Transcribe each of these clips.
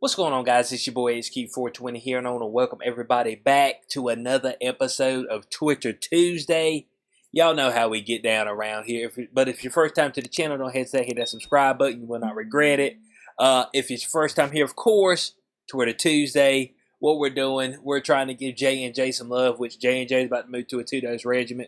What's going on, guys? It's your boy HQ420 here, and I want to welcome everybody back to another episode of Twitter Tuesday. Y'all know how we get down around here, but if it's your first time to the channel, don't hesitate to hit that subscribe button. You will not regret it. If it's your first time here, of course, Twitter Tuesday, what we're doing, we're trying to give J&J some love, which J&J is about to move to a 2-dose regimen.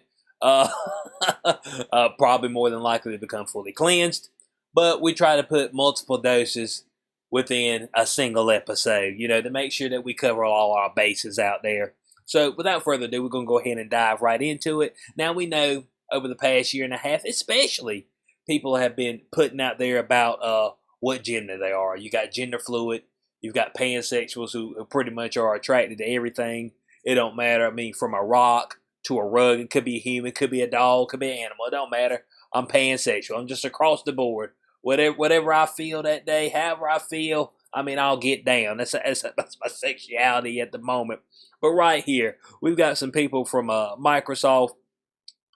Probably more than likely to become fully cleansed, but we try to put multiple doses within a single episode, to make sure that we cover all our bases out there. So without further ado, we're going to go ahead and dive right into it. Now, we know over the past year and a half, especially, people have been putting out there about what gender they are. You got gender fluid, you've got pansexuals who pretty much are attracted to everything. It don't matter. I mean, from a rock to a rug, it could be a human, could be a dog, could be an animal. It don't matter. I'm pansexual. I'm just across the board. Whatever I feel that day, however I feel, I mean, I'll get down. That's my sexuality at the moment. But right here, we've got some people from Microsoft.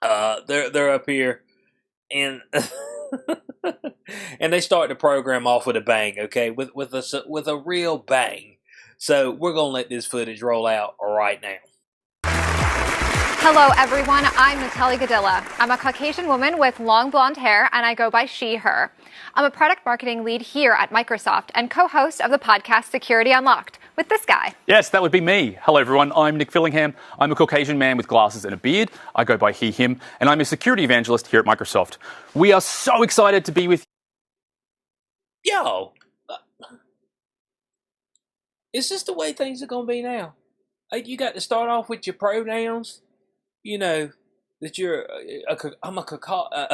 They're up here, and and they start the program off with a bang. Okay, with a real bang. So we're gonna let this footage roll out right now. Hello, everyone. I'm Natalie Gadilla. I'm a Caucasian woman with long blonde hair, and I go by she, her. I'm a product marketing lead here at Microsoft and co-host of the podcast Security Unlocked with this guy. Yes, that would be me. Hello, everyone. I'm Nick Fillingham. I'm a Caucasian man with glasses and a beard. I go by he, him, and I'm a security evangelist here at Microsoft. We are so excited to be with you. Yo, is this the way things are going to be now? You got to start off with your pronouns. That you're I'm a caca.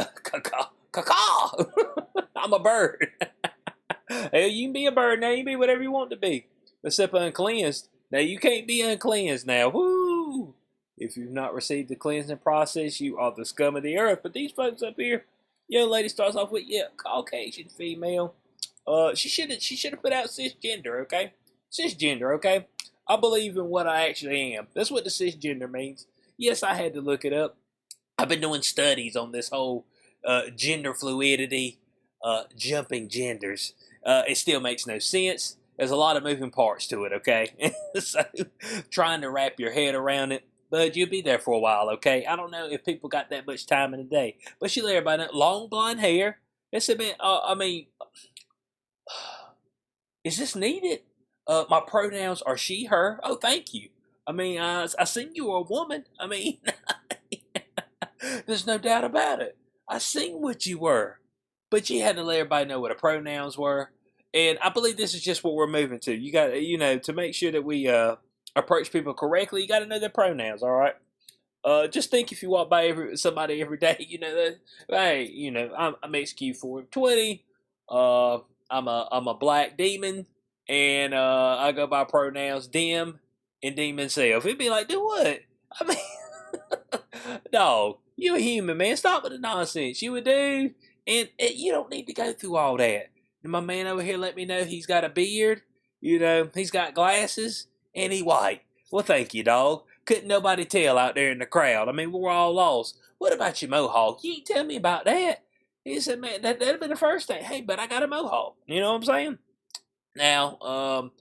I'm a bird. Hell, you can be a bird now. You can be whatever you want to be, except uncleansed. Now, you can't be uncleansed now. Woo! If you've not received the cleansing process, you are the scum of the earth. But these folks up here, young lady starts off with, Caucasian female. She should have put out cisgender, okay? Cisgender, okay? I believe in what I actually am. That's what the cisgender means. Yes, I had to look it up. I've been doing studies on this whole gender fluidity, jumping genders. It still makes no sense. There's a lot of moving parts to it, okay? So, trying to wrap your head around it, but you'll be there for a while, okay? I don't know if people got that much time in the day, but she let everybody know, long blonde hair. It's a bit, is this needed? My pronouns are she, her. Oh, thank you. I mean, I seen you were a woman. I mean, there's no doubt about it. I seen what you were. But you had to let everybody know what the pronouns were. And I believe this is just what we're moving to. You got, to make sure that we approach people correctly, you got to know their pronouns, all right? Just think if you walk by somebody every day, hey, I'm XQ420. I'm a black demon. And I go by pronouns dim and demon self. It'd be like, do what? I mean, dog, you a human, man. Stop with the nonsense. You a dude, and you don't need to go through all that. And my man over here let me know he's got a beard, he's got glasses, and he white. Well, thank you, dog. Couldn't nobody tell out there in the crowd. I mean, we're all lost. What about your mohawk? You ain't tell me about that. He said, man, that'd be the first thing. Hey, but I got a mohawk. You know what I'm saying? Now,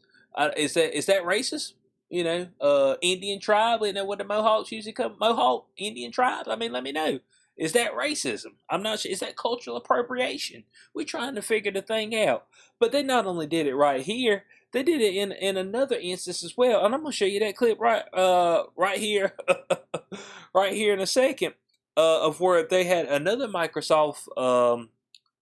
is that racist? Indian tribe, what the Mohawks usually come, Mohawk Indian tribes. I mean, let me know. Is that racism? I'm not sure. Is that cultural appropriation? We're trying to figure the thing out. But they not only did it right here, they did it in another instance as well. And I'm gonna show you that clip right here, right here in a second, of where they had another Microsoft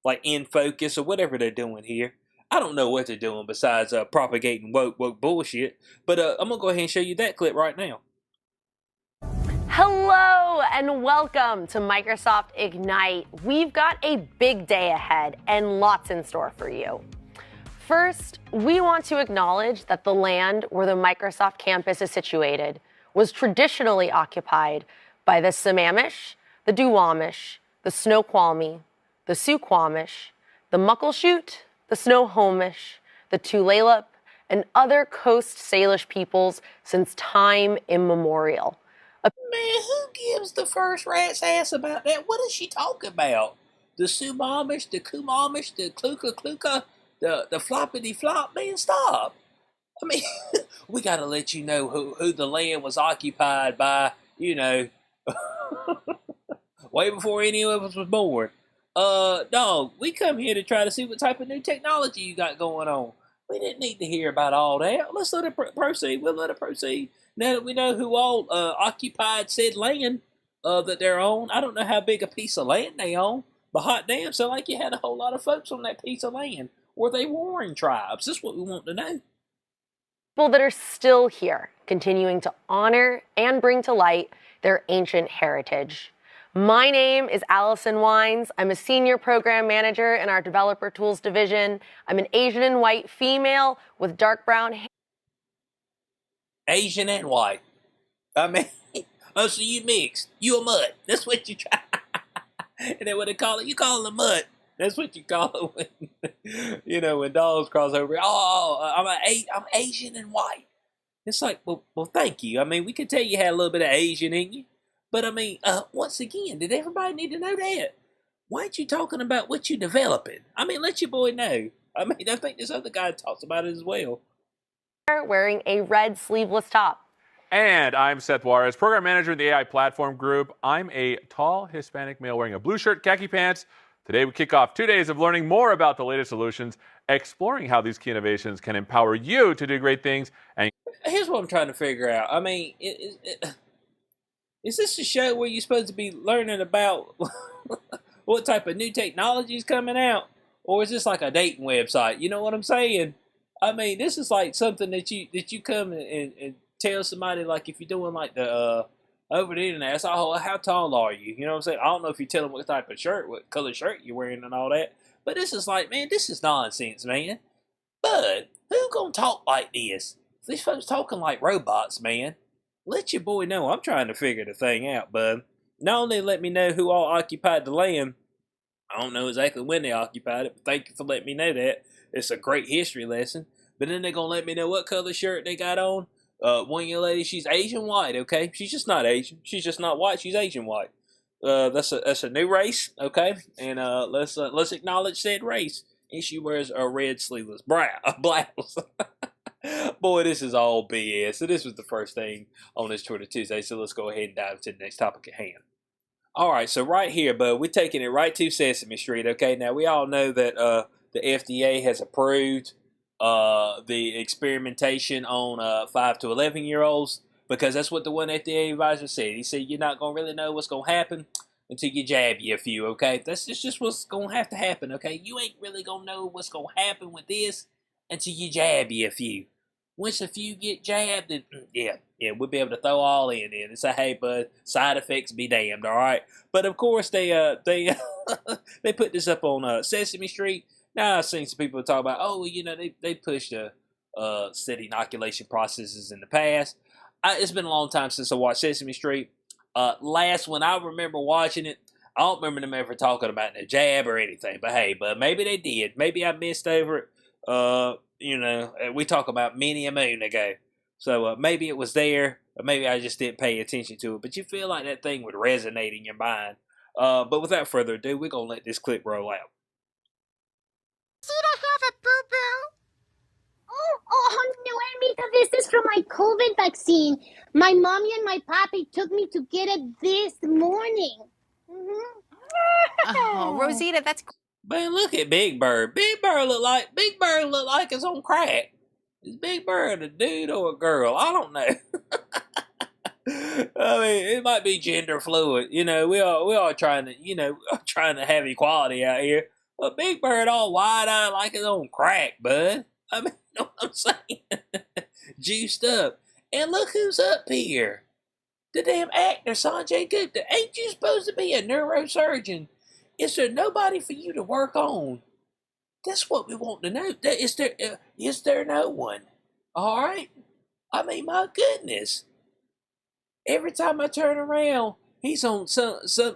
like in focus or whatever they're doing here. I don't know what they're doing besides propagating woke bullshit, but I'm going to go ahead and show you that clip right now. Hello and welcome to Microsoft Ignite. We've got a big day ahead and lots in store for you. First, we want to acknowledge that the land where the Microsoft campus is situated was traditionally occupied by the Sammamish, the Duwamish, the Snoqualmie, the Suquamish, the Muckleshoot, the Snohomish, the Tulalip, and other Coast Salish peoples since time immemorial. Man, who gives the first rat's ass about that? What is she talking about? The Sumamish, the Kumamish, the Kluka Kluka? the floppity flop, man, stop. I mean, we got to let you know who the land was occupied by, way before any of us was born. No, we come here to try to see what type of new technology you got going on. We didn't need to hear about all that. Let's let it proceed. We'll let it proceed. Now that we know who all occupied said land that they're on, I don't know how big a piece of land they own, but hot damn, so like you had a whole lot of folks on that piece of land. Were they warring tribes? That's what we want to know. People that are still here, continuing to honor and bring to light their ancient heritage. My name is Allison Wines. I'm a senior program manager in our developer tools division. I'm an Asian and white female with dark brown hair. Asian and white. I mean, oh, so you mixed. You a mutt. That's what you try. And then what they call it? You call it a mutt. That's what you call it when, when dogs cross over. Oh, I'm Asian and white. It's like, well, thank you. I mean, we could tell you had a little bit of Asian in you. But, I mean, once again, did everybody need to know that? Why aren't you talking about what you're developing? I mean, let your boy know. I mean, I think this other guy talks about it as well. Wearing a red sleeveless top. And I'm Seth Juarez, program manager in the AI platform group. I'm a tall Hispanic male wearing a blue shirt, khaki pants. Today we kick off 2 days of learning more about the latest solutions, exploring how these key innovations can empower you to do great things. And here's what I'm trying to figure out. I mean, is this a show where you're supposed to be learning about what type of new technology is coming out? Or is this like a dating website? You know what I'm saying? I mean, this is like something that you come and tell somebody, like if you're doing like the over the internet. It's how tall are you? You know what I'm saying? I don't know if you tell them what type of shirt, what color shirt you're wearing and all that. But this is like, man, this is nonsense, man. But who gonna talk like this? These folks talking like robots, man. Let your boy know. I'm trying to figure the thing out, bud. Not only let me know who all occupied the land, I don't know exactly when they occupied it, but thank you for letting me know that. It's a great history lesson. But then they're going to let me know what color shirt they got on. One young lady, she's Asian white, okay? She's just not Asian. She's just not white. She's Asian white. That's a new race, okay? And let's acknowledge said race. And she wears a red sleeveless blouse. Boy, this is all BS. So this was the first thing on this Twitter Tuesday. So let's go ahead and dive into the next topic at hand. All right, so right here, bud, we're taking it right to Sesame Street, okay? Now, we all know that the FDA has approved the experimentation on 5 to 11-year-olds because that's what the one FDA advisor said. He said you're not going to really know what's going to happen until you jab you a few, okay? That's just what's going to have to happen, okay? You ain't really going to know what's going to happen with this until you jab you a few. Once a few get jabbed, then, yeah, we'll be able to throw all in and say, hey, bud, side effects be damned, all right? But, of course, they put this up on Sesame Street. Now, I've seen some people talk about, they pushed said inoculation processes in the past. It's been a long time since I watched Sesame Street. Last when I remember watching it, I don't remember them ever talking about the jab or anything. But, hey, maybe they did. Maybe I missed over it. We talk about many a moon ago. So maybe it was there, or maybe I just didn't pay attention to it. But you feel like that thing would resonate in your mind. But without further ado, we're going to let this clip roll out. Did I have a boo-boo? Oh, no, Amita, this is from my COVID vaccine. My mommy and my papi took me to get it this morning. Oh, Rosita, that's... Man, look at Big Bird. Big Bird look like it's on crack. Is Big Bird a dude or a girl? I don't know. I mean, it might be gender fluid. We all trying to have equality out here. But Big Bird all wide-eyed like it's on crack, bud. I mean, you know what I'm saying? Juiced up. And look who's up here. The damn actor, Sanjay Gupta. Ain't you supposed to be a neurosurgeon? Is there nobody for you to work on? That's what we want to know. Is there no one? All right? I mean, my goodness. Every time I turn around, he's on some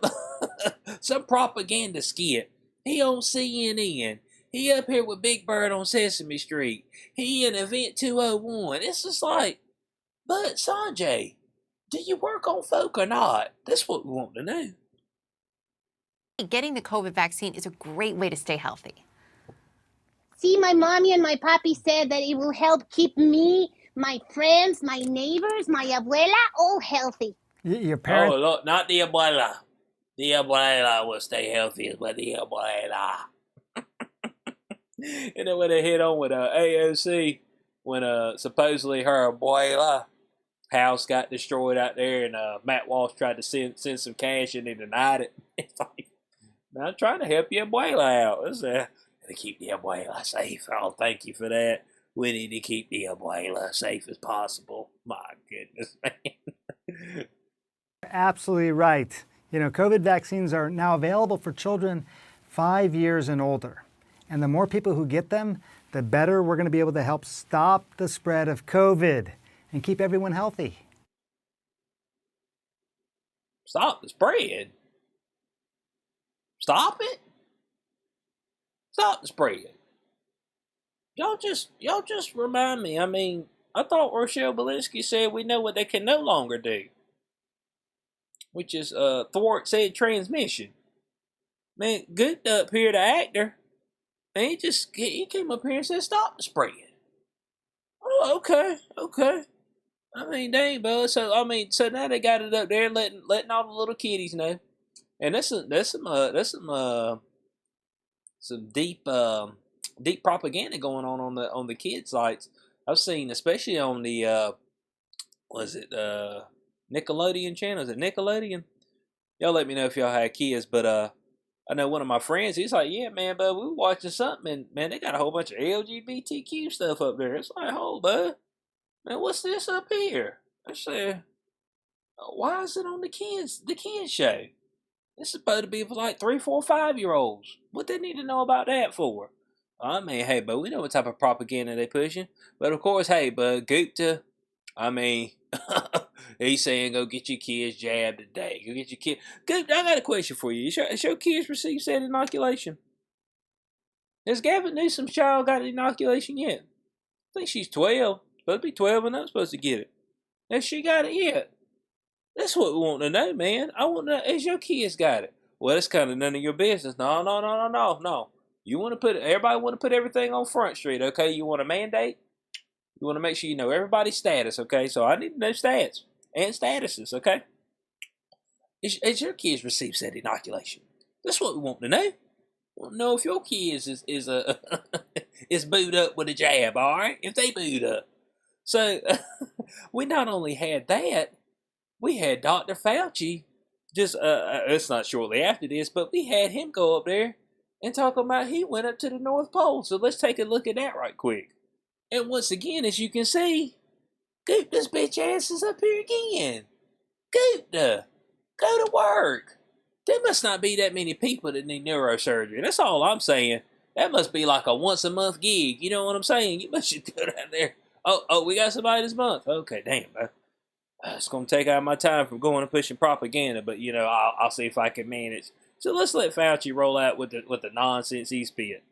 propaganda skit. He on CNN. He up here with Big Bird on Sesame Street. He in Event 201. It's just like, but Sanjay, do you work on folk or not? That's what we want to know. Getting the COVID vaccine is a great way to stay healthy. See, my mommy and my papi said that it will help keep me, my friends, my neighbors, my abuela, all healthy. Your parents. Oh, look, not the abuela. The abuela will stay healthy, but the abuela. And then when they hit on with AOC, when supposedly her abuela house got destroyed out there, and Matt Walsh tried to send some cash and he denied it. It's like, man, I'm trying to help your abuela out. It's to keep the abuela safe. Oh, thank you for that. We need to keep the abuela safe as possible. My goodness, man. Absolutely right. You know, COVID vaccines are now available for children 5 years and older. And the more people who get them, the better we're going to be able to help stop the spread of COVID and keep everyone healthy. Stop the spread. Stop it. Stop the spread. Y'all just remind me. I mean, I thought Rochelle Belinsky said we know what they can no longer do, which is thwart said transmission. Man, Gooped up here, the actor, and he came up here and said stop the spread. Oh, okay. I mean, dang, bud. So now they got it up there, letting all the little kiddies know, and that's some deep propaganda going on the kids sites. I've seen, especially on the Nickelodeon channel. Is it Nickelodeon? Y'all let me know if y'all had kids, but I know one of my friends, he's like, yeah, man, bud, we were watching something, and man, they got a whole bunch of LGBTQ stuff up there. It's like, hold, bud, man, what's this up here? I said, why is it on the kids show? This is supposed to be for like 3, 4, 5-year-olds. What they need to know about that for? I mean, hey, but we know what type of propaganda they pushing. But of course, hey, but Gupta, I mean, he's saying go get your kids jabbed today. Go get your kids. Gupta, I got a question for you. Has your kids received said inoculation? Has Gavin Newsom's child got an inoculation yet? I think she's 12. Supposed to be 12 and I'm supposed to get it. Has she got it yet? That's what we want to know, man. I want to know, has your kids got it? Well, it's kind of none of your business. No. You want to everybody want to put everything on Front Street, okay? You want to mandate? You want to make sure you know everybody's status, okay? So I need to know stats and statuses, okay? Has your kids received said inoculation? That's what we want to know. We want to know if your kids is is booed up with a jab, all right? If they booed up. So we not only had that, we had Dr. Fauci, just, it's not shortly after this, but we had him go up there and talk about he went up to the North Pole. So let's take a look at that right quick. And once again, as you can see, Gupta's bitch ass is up here again. Gupta, go to work. There must not be that many people that need neurosurgery. That's all I'm saying. That must be like a once a month gig. You know what I'm saying? You must just go down there. Oh, we got somebody this month. Okay, damn, bro. It's going to take out my time from going and pushing propaganda, but, you know, I'll see if I can manage. So let's let Fauci roll out with the nonsense he spit.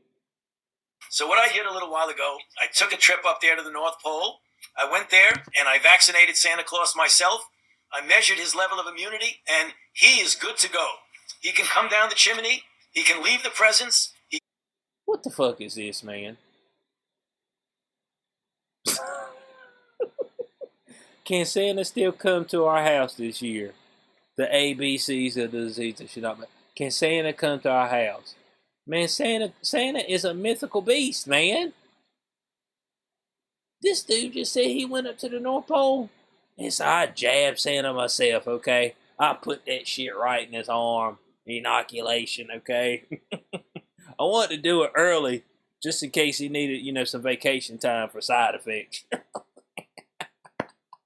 So what I did a little while ago, I took a trip up there to the North Pole. I went there, and I vaccinated Santa Claus myself. I measured his level of immunity, and he is good to go. He can come down the chimney. He can leave the presents. What the fuck is this, man? Can Santa still come to our house this year? The ABCs of the disease that should not be. Can Santa come to our house? Man, Santa is a mythical beast, man. This dude just said he went up to the North Pole. And so I jabbed Santa myself, okay? I put that shit right in his arm. Inoculation, okay? I wanted to do it early, just in case he needed, you know, some vacation time for side effects.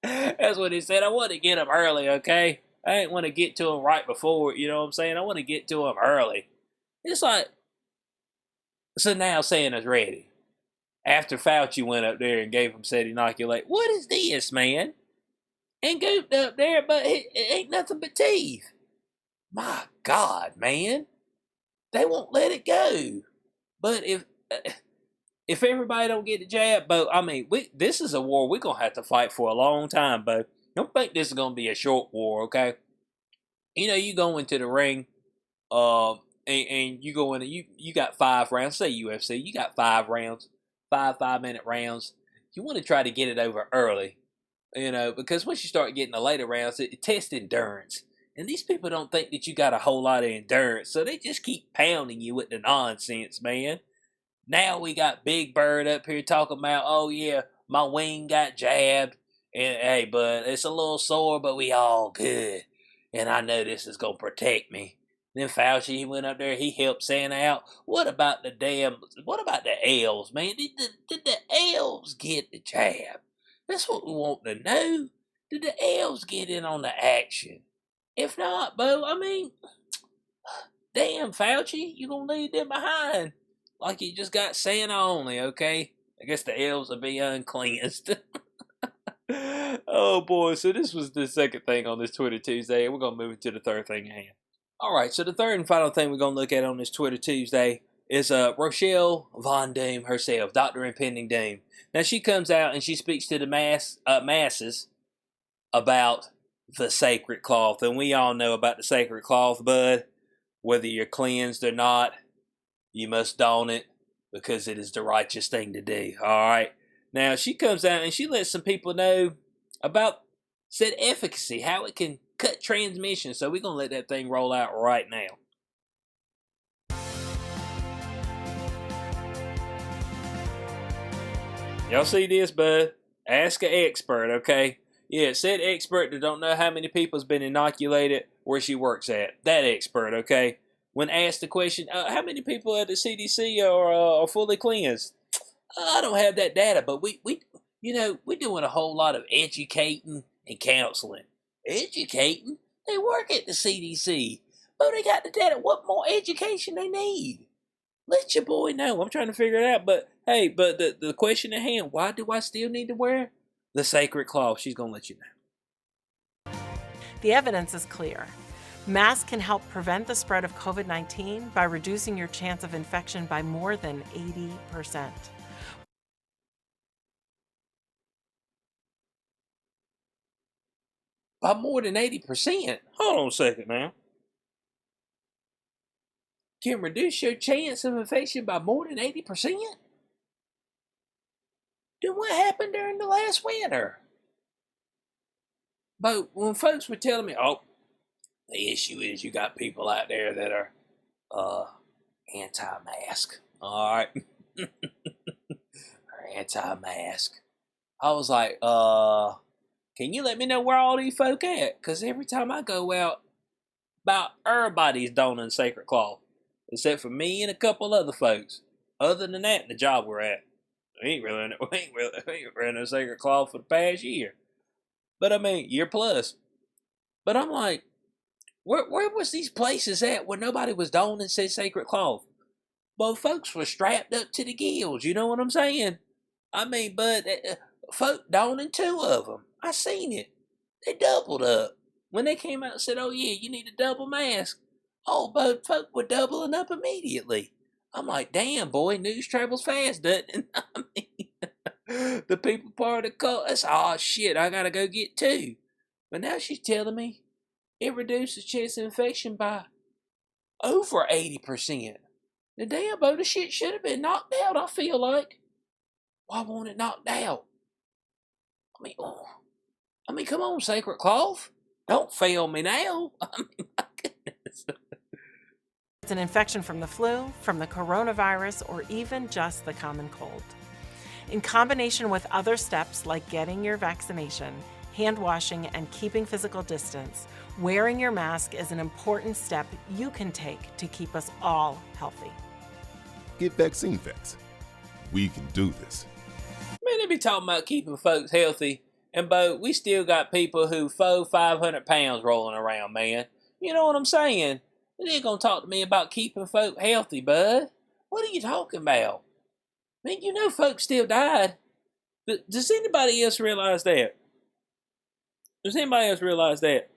That's what he said. I want to get him early, okay? I didn't want to get to him right before, you know what I'm saying? I want to get to him early. It's like, so now Santa's ready. After Fauci went up there and gave him said inoculate. What is this, man? And Gooped up there, but it ain't nothing but teeth. My God, man. They won't let it go. But if everybody don't get the jab, but I mean, this is a war we're going to have to fight for a long time, but don't think this is going to be a short war, okay? You know, you go into the ring, and you go in and you got 5 rounds, say UFC, you got 5 rounds, 5 minute rounds. You want to try to get it over early, because once you start getting the later rounds, it tests endurance. And these people don't think that you got a whole lot of endurance, so they just keep pounding you with the nonsense, man. Now we got Big Bird up here talking about, oh yeah, my wing got jabbed, and hey, bud, it's a little sore, but we all good, and I know this is gonna protect me. Then Fauci, he went up there, he helped Santa out. What about the elves, man? Did the elves get the jab? That's what we want to know. Did the elves get in on the action? If not, Bo, I mean, damn, Fauci, you gonna leave them behind. Like you just got Santa only, okay? I guess the elves will be uncleansed. Oh boy, so this was the second thing on this Twitter Tuesday, and we're gonna move into the third thing at hand. Alright, so the third and final thing we're gonna look at on this Twitter Tuesday is Rochelle Von Doom herself, Dr. Impending Dame. Now she comes out and she speaks to the masses about the sacred cloth, and we all know about the sacred cloth, bud. Whether you're cleansed or not, you must don it because it is the righteous thing to do. Alright, now she comes out and she lets some people know about said efficacy, how it can cut transmission. So we're gonna let that thing roll out right now. Y'all see this, bud? Ask an expert, okay? Yeah, said expert that don't know how many people's been inoculated where she works at. That expert, okay? When asked the question, how many people at the CDC are fully cleansed? I don't have that data, but we're doing a whole lot of educating and counseling. Educating? They work at the CDC. Oh, they got the data. What more education they need? Let your boy know. I'm trying to figure it out. But hey, the question at hand, why do I still need to wear the sacred cloth? She's going to let you know. The evidence is clear. Masks can help prevent the spread of COVID-19 by reducing your chance of infection by more than 80%. By more than 80%? Hold on a second now. Can reduce your chance of infection by more than 80%? Then what happened during the last winter? But when folks were telling me, oh, the issue is you got people out there that are anti-mask. Alright. Anti-mask. I was like, can you let me know where all these folk at? Because every time I go out, about everybody's donning sacred cloth. Except for me and a couple other folks. Other than that, the job we're at, we ain't really no sacred cloth for the past year. But I mean, year plus. But I'm like, where was these places at where nobody was donning said sacred cloth? Well, folks were strapped up to the gills, you know what I'm saying? I mean, but folk donning 2 of them. I seen it. They doubled up. When they came out and said, oh yeah, you need a double mask. Oh, but folk were doubling up immediately. I'm like, damn, boy, news travels fast, doesn't it? I mean, the people part of the cult, that's, oh shit, I gotta go get 2. But now she's telling me it reduces chance of infection by over 80%. The damn boat of shit should have been knocked out, I feel like. Why wasn't it knocked out? I mean, come on, sacred cloth. Don't fail me now. I mean, my goodness. It's an infection from the flu, from the coronavirus, or even just the common cold. In combination with other steps like getting your vaccination, hand washing, and keeping physical distance, wearing your mask is an important step you can take to keep us all healthy. Get vaccine facts. We can do this. Man, they be talking about keeping folks healthy, and Bo, we still got people who 500 pounds rolling around, man. You know what I'm saying? They ain't gonna talk to me about keeping folk healthy, bud. What are you talking about? Man, you know folks still died. But does anybody else realize that? Does anybody else realize that?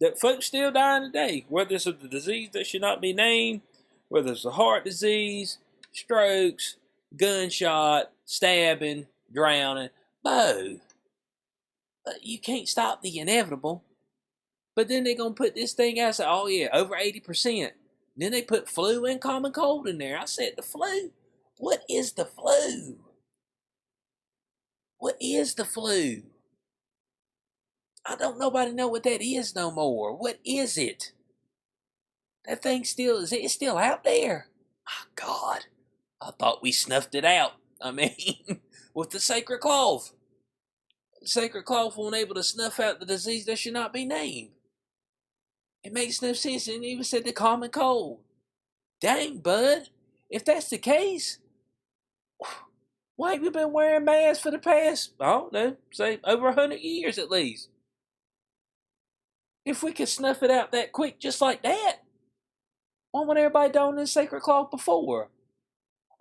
That folks still dying today, whether it's of the disease that should not be named, whether it's a heart disease, strokes, gunshot, stabbing, drowning. Bo, you can't stop the inevitable. But then they're going to put this thing out and say, oh yeah, over 80%. Then they put flu and common cold in there. I said, the flu? What is the flu? What is the flu? I don't nobody know what that is no more. What is it? That thing still is it's still out there. My God. I thought we snuffed it out. I mean, with the sacred cloth. The sacred cloth won't able to snuff out the disease that should not be named. It makes no sense. And even said the common cold. Dang, bud. If that's the case, why have you been wearing masks for the past, I don't know, say over 100 years at least? If we could snuff it out that quick just like that, why wasn't everybody doing this sacred cloth before?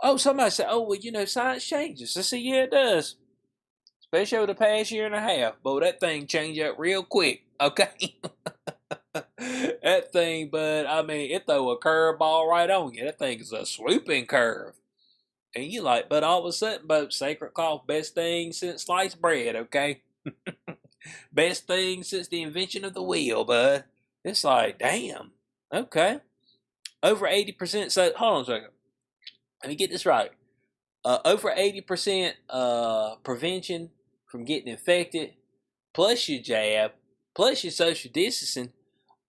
Oh, somebody said, oh, well, you know, science changes. I said, yeah, it does. Especially over the past year and a half. Boy, that thing changed up real quick, okay? That thing, bud, I mean, it throw a curveball right on you. That thing is a swooping curve. And you like, but all of a sudden, but sacred cloth, best thing since sliced bread, okay? Best thing since the invention of the wheel, bud. It's like, damn, okay. Over 80%, so, hold on a second. Let me get this right. Over 80% prevention from getting infected, plus your jab, plus your social distancing.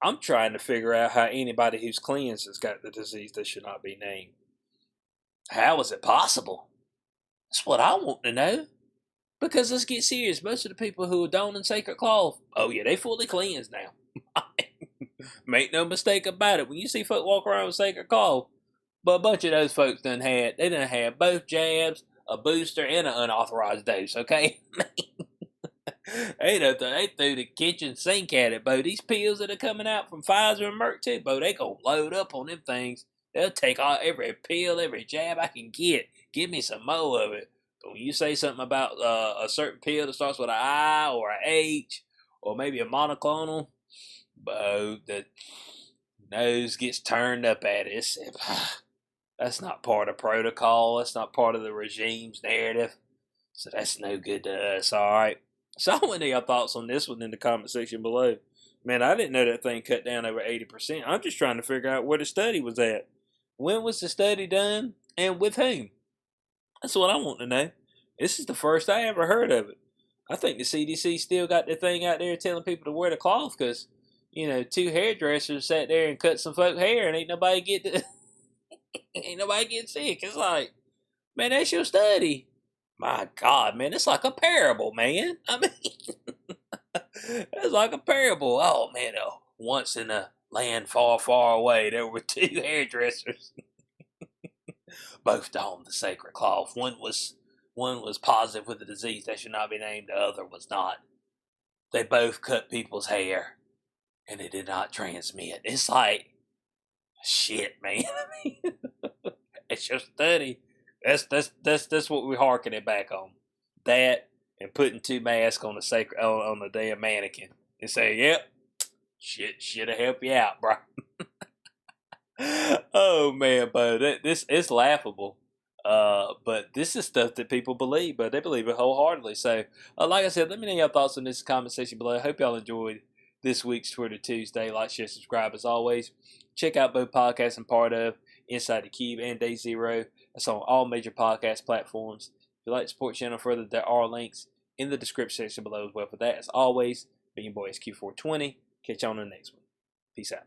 I'm trying to figure out how anybody who's cleansed has got the disease that should not be named. How is it possible? That's what I want to know. Because let's get serious. Most of the people who are donning sacred cloth, oh yeah, they fully cleansed now. Make no mistake about it. When you see folk walk around with sacred cloth, but a bunch of those folks done had both jabs, a booster, and an unauthorized dose, okay? They threw the kitchen sink at it, bo. These pills that are coming out from Pfizer and Merck too, bo, they gonna load up on them things. They'll take every pill, every jab I can get. Give me some more of it. But when you say something about a certain pill that starts with an I or an H, or maybe a monoclonal, bo, the nose gets turned up at it. That's not part of protocol. That's not part of the regime's narrative. So that's no good to us, all right? So I want to know your thoughts on this one in the comment section below. Man, I didn't know that thing cut down over 80%. I'm just trying to figure out where the study was at. When was the study done and with whom? That's what I want to know. This is the first I ever heard of it. I think the CDC still got their thing out there telling people to wear the cloth because, you know, 2 hairdressers sat there and cut some folk hair and ain't nobody getting sick. It's like, man, that's your study. My God, man, it's like a parable, man. I mean, it's like a parable. Oh, man, once in a land far, far away, there were 2 hairdressers. Both donned the sacred cloth. One was positive with the disease that should not be named. The other was not. They both cut people's hair, and it did not transmit. It's like, shit, man. It's your study. That's what we're harking it back on. That and putting 2 masks on the damn mannequin and say, yep, shit should have helped you out, bro. Oh man, but this is laughable. But this is stuff that people believe, but they believe it wholeheartedly. So, like I said, let me know your thoughts on this comment section below. I hope y'all enjoyed this week's Twitter Tuesday. Like, share, subscribe as always. Check out both podcasts I'm part of, Inside the Cube and Day Zero. That's on all major podcast platforms. If you'd like to support the channel further, there are links in the description section below as well for that. As always, been your boy SQ420. Catch you on the next one. Peace out.